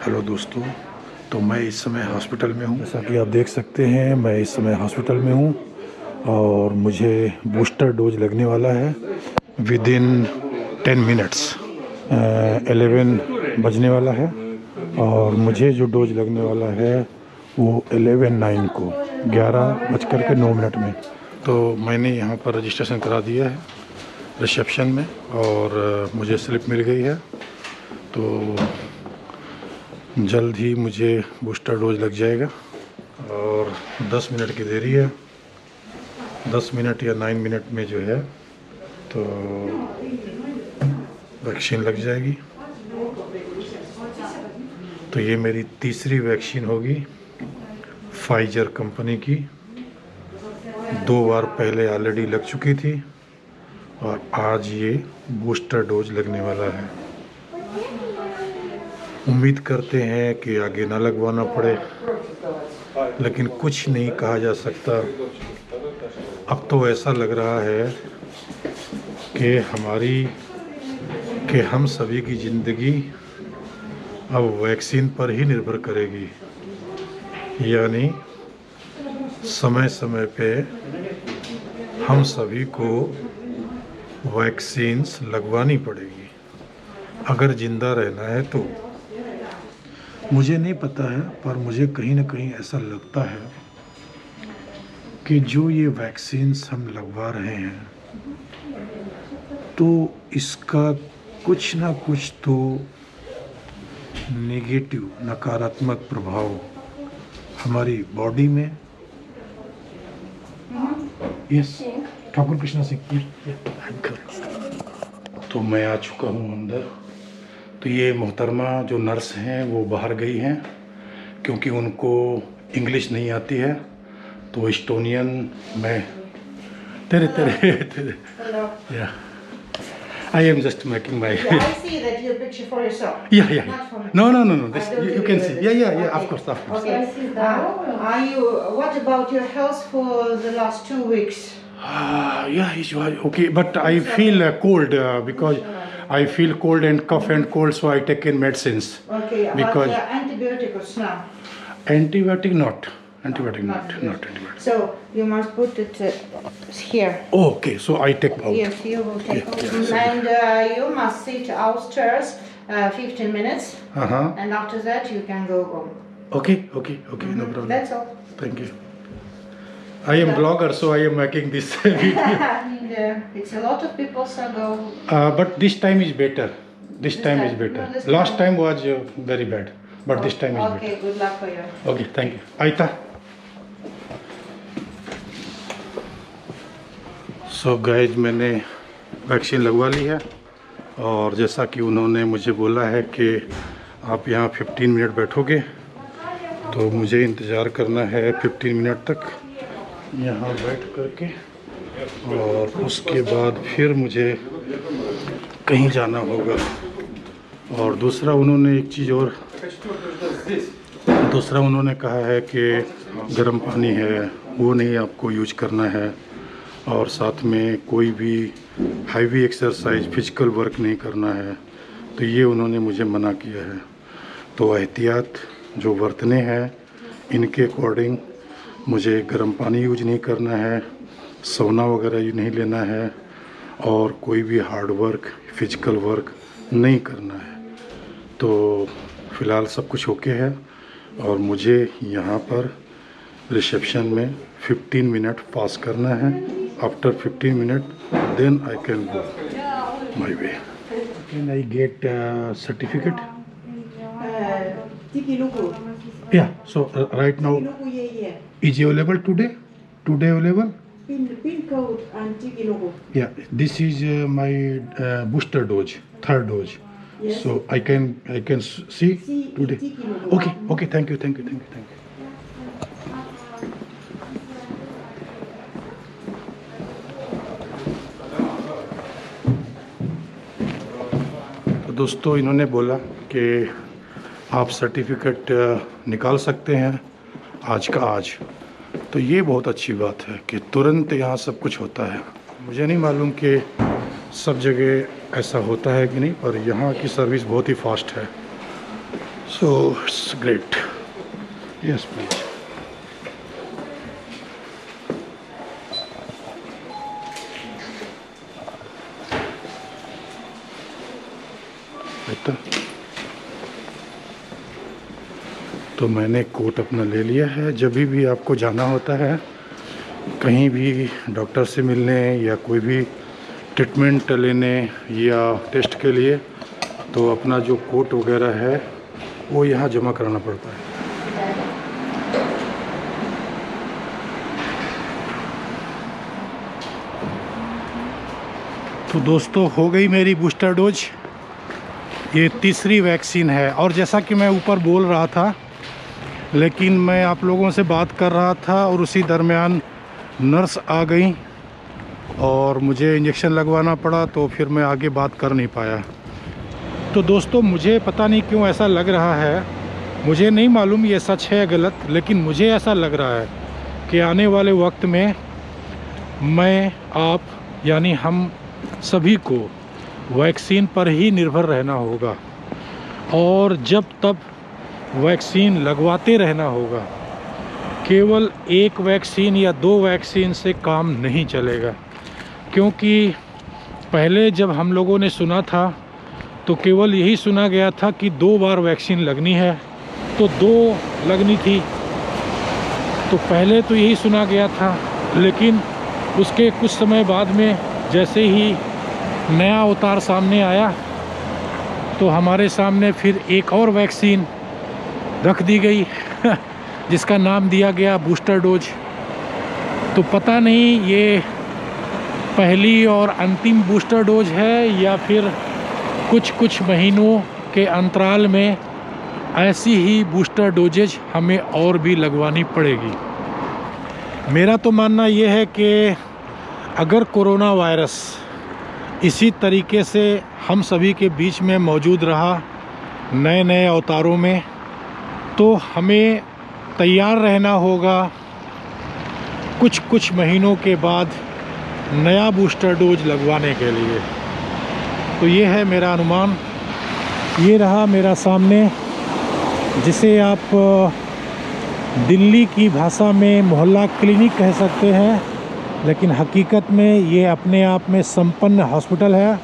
Hello दोस्तों, तो मैं इस समय हॉस्पिटल में हूँ। जैसा कि आप देख सकते हैं, मैं इस समय हॉस्पिटल में हूँ और मुझे बूस्टर डोज लगने वाला है विद इन 10 मिनट्स। 11 बजने वाला है और मुझे जो डोज लगने वाला है वो 11:09 को 11:09 में। तो मैंने यहाँ पर रजिस्ट्रेशन करा दिया है रिसेप्शन में और मुझे स्लिप मिल गई है। तो जल्द ही मुझे बूस्टर डोज लग जाएगा और 10 मिनट की देरी है। 10 मिनट या 9 मिनट में जो है तो वैक्सीन लग जाएगी। तो ये मेरी तीसरी वैक्सीन होगी फाइजर कंपनी की। 2 बार पहले ऑलरेडी लग चुकी थी और आज ये बूस्टर डोज लगने वाला है। उम्मीद करते हैं कि आगे ना लगवाना पड़े, लेकिन कुछ नहीं कहा जा सकता। अब तो ऐसा लग रहा है कि हम सभी की ज़िंदगी अब वैक्सीन पर ही निर्भर करेगी, यानी समय समय पे हम सभी को वैक्सीन्स लगवानी पड़ेगी अगर ज़िंदा रहना है तो। मुझे नहीं पता है, पर मुझे कहीं ना कहीं ऐसा लगता है कि जो ये वैक्सीन्स हम लगवा रहे हैं तो इसका कुछ ना कुछ तो नेगेटिव, नकारात्मक प्रभाव हमारी बॉडी में। यस, ठाकुर कृष्णा सिंह। तो मैं आ चुका हूँ अंदर। तो ये मोहतरमा जो नर्स हैं वो बाहर गई हैं क्योंकि उनको इंग्लिश नहीं आती है। तो एस्टोनियन में तेरे या I am just making my I see that you picture for yourself. yeah. Not for me. No, this you can see. Yeah, Okay. of course. Okay. Are you? What about your health for the last 2 weeks? Yeah, it's okay, but I feel cold because I feel cold and cough and cold, so I take in medicines. Okay. Because But antibiotics now. antibiotic not antibiotic. So you must put it here. Oh, okay, so I take out. Yes, you will take. Yeah. And you must sit outstairs 15 minutes. And after that you can go home. Okay, no problem. That's all. Thank you. I am blogger, so I am making this video. And it's a lot of people so go. But this time is better. This time is better. No, this Last time was very bad, but this time is better. Okay, good luck for you. Okay, thank you. Aita. So guys, मैंने vaccine लगवा ली है और जैसा कि उन्होंने मुझे बोला है कि आप यहाँ 15 मिनट बैठोगे, तो मुझे इंतज़ार करना है 15 मिनट तक यहाँ बैठ करके और उसके बाद फिर मुझे कहीं जाना होगा। और दूसरा उन्होंने कहा है कि गर्म पानी है वो नहीं आपको यूज करना है और साथ में कोई भी हैवी एक्सरसाइज, फिजिकल वर्क नहीं करना है। तो ये उन्होंने मुझे मना किया है। तो एहतियात जो बरतने हैं इनके अकॉर्डिंग मुझे गर्म पानी यूज नहीं करना है, सोना वगैरह नहीं लेना है और कोई भी हार्ड वर्क, फिजिकल वर्क नहीं करना है। तो फ़िलहाल सब कुछ ओके है और मुझे यहाँ पर रिसेप्शन में 15 मिनट पास करना है। After 15 minutes, then I can go my way. Can I get a certificate? Tiki Lugu. Yeah. So right now, is it available today? Today available? Pin code and Tiki Lugu. Yeah. This is my booster dose, third dose. Yes. So I can see today. Tiki Lugu. Okay. Thank you. दोस्तों, इन्होंने बोला कि आप certificate निकाल सकते हैं आज का आज। तो ये बहुत अच्छी बात है कि तुरंत यहाँ सब कुछ होता है। मुझे नहीं मालूम कि सब जगह ऐसा होता है कि नहीं, पर यहाँ की सर्विस बहुत ही फास्ट है। So it's great. Yes, please. बेटा, तो मैंने कोट अपना ले लिया है। जब भी आपको जाना होता है कहीं भी डॉक्टर से मिलने या कोई भी ट्रीटमेंट लेने या टेस्ट के लिए, तो अपना जो कोट वगैरह है वो यहाँ जमा कराना पड़ता है। तो दोस्तों, हो गई मेरी बूस्टर डोज। ये तीसरी वैक्सीन है। और जैसा कि मैं ऊपर बोल रहा था, लेकिन मैं आप लोगों से बात कर रहा था और उसी दरमियान नर्स आ गई और मुझे इंजेक्शन लगवाना पड़ा, तो फिर मैं आगे बात कर नहीं पाया। तो दोस्तों, मुझे पता नहीं क्यों ऐसा लग रहा है, मुझे नहीं मालूम ये सच है या गलत, लेकिन मुझे ऐसा लग रहा है कि आने वाले वक्त में मैं, आप, यानी हम सभी को वैक्सीन पर ही निर्भर रहना होगा और जब तब वैक्सीन लगवाते रहना होगा। केवल एक वैक्सीन या 2 वैक्सीन से काम नहीं चलेगा, क्योंकि पहले जब हम लोगों ने सुना था तो केवल यही सुना गया था कि 2 बार वैक्सीन लगनी है, तो 2 लगनी थी। तो पहले तो यही सुना गया था, लेकिन उसके कुछ समय बाद में जैसे ही नया अवतार सामने आया तो हमारे सामने फिर एक और वैक्सीन रख दी गई जिसका नाम दिया गया बूस्टर डोज। तो पता नहीं ये पहली और अंतिम बूस्टर डोज है या फिर कुछ महीनों के अंतराल में ऐसी ही बूस्टर डोजेज हमें और भी लगवानी पड़ेगी। मेरा तो मानना ये है कि अगर कोरोना वायरस इसी तरीके से हम सभी के बीच में मौजूद रहा नए नए अवतारों में, तो हमें तैयार रहना होगा कुछ महीनों के बाद नया बूस्टर डोज लगवाने के लिए। तो ये है मेरा अनुमान। ये रहा मेरा सामने, जिसे आप दिल्ली की भाषा में मोहल्ला क्लिनिक कह सकते हैं, लेकिन हकीकत में ये अपने आप में संपन्न हॉस्पिटल है।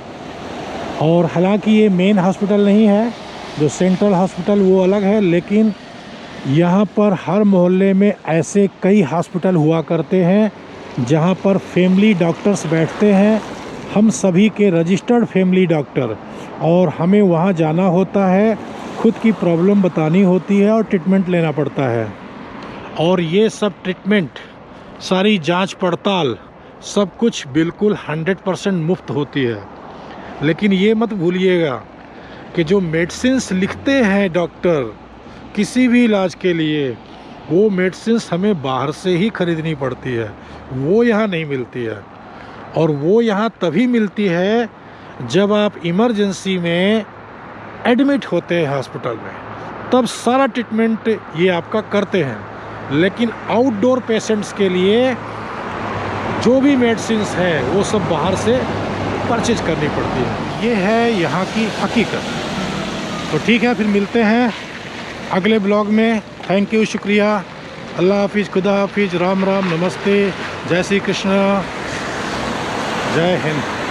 और हालांकि ये मेन हॉस्पिटल नहीं है, जो सेंट्रल हॉस्पिटल वो अलग है, लेकिन यहाँ पर हर मोहल्ले में ऐसे कई हॉस्पिटल हुआ करते हैं जहाँ पर फैमिली डॉक्टर्स बैठते हैं, हम सभी के रजिस्टर्ड फैमिली डॉक्टर, और हमें वहाँ जाना होता है, खुद की प्रॉब्लम बतानी होती है और ट्रीटमेंट लेना पड़ता है। और ये सब ट्रीटमेंट, सारी जांच पड़ताल, सब कुछ बिल्कुल 100% मुफ्त होती है। लेकिन ये मत भूलिएगा कि जो मेडिसिन्स लिखते हैं डॉक्टर किसी भी इलाज के लिए, वो मेडिसिन्स हमें बाहर से ही खरीदनी पड़ती है, वो यहाँ नहीं मिलती है। और वो यहाँ तभी मिलती है जब आप इमरजेंसी में एडमिट होते हैं हॉस्पिटल में, तब सारा ट्रीटमेंट ये आपका करते हैं। लेकिन आउटडोर पेशेंट्स के लिए जो भी मेडिसिन्स है वो सब बाहर से परचेज करनी पड़ती है। ये है यहाँ की हकीकत। तो ठीक है, फिर मिलते हैं अगले ब्लॉग में। थैंक यू, शुक्रिया, अल्लाह हाफिज़, खुदा हाफिज़, राम राम, नमस्ते, जय श्री कृष्ण, जय हिंद।